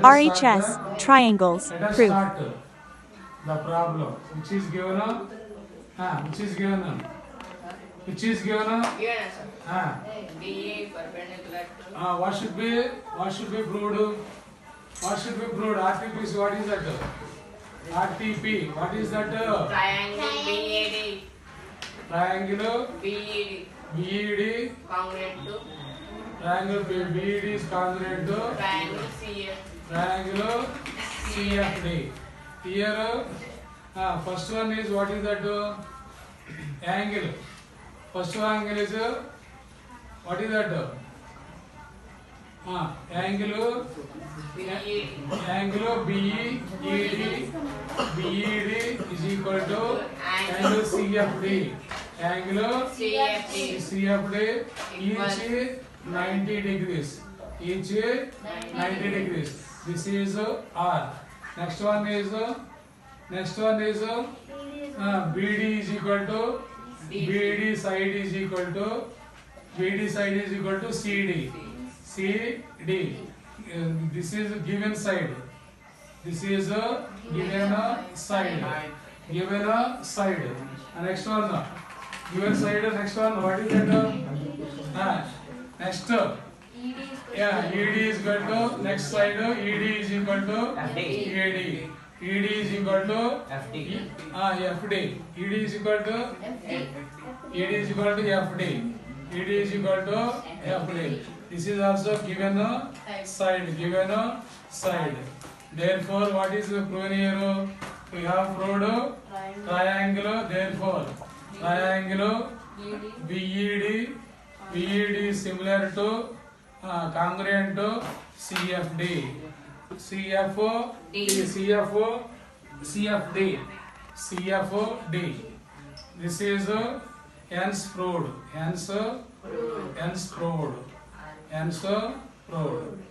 RHS, triangles, Let us proof. start the problem. Which is given? Which is given? Which is given? Given, sir. BE perpendicular to What should be proved? What should be proved? RTP. What is that? RTP. What is that? triangle BAD. Triangle BED BED. congruent to Triangle BED is congruent to triangle CF. triangle CFD. Here, first one is what is that? Angle. First angle is what is that? Angle angle BED is equal to angle CFD. Angle CFD CFD each 90 degrees. Each 90 degrees. This is R. Next one is BD is equal to BD side is equal to CD. CD. This is given side. This is a given side. Given side. Next one. Given side. Next one. What is that? Next. Yeah, ED is equal to next side. ED is equal to AD. ED is equal to FD. FD. ED is equal to ED is equal to FD. ED is equal to FD. This is also given side. Given side. Therefore, what is proven here? We have proved triangle. Therefore, triangle BED is similar to congruent to CFD. CFD. This is hence proved. Hence proved.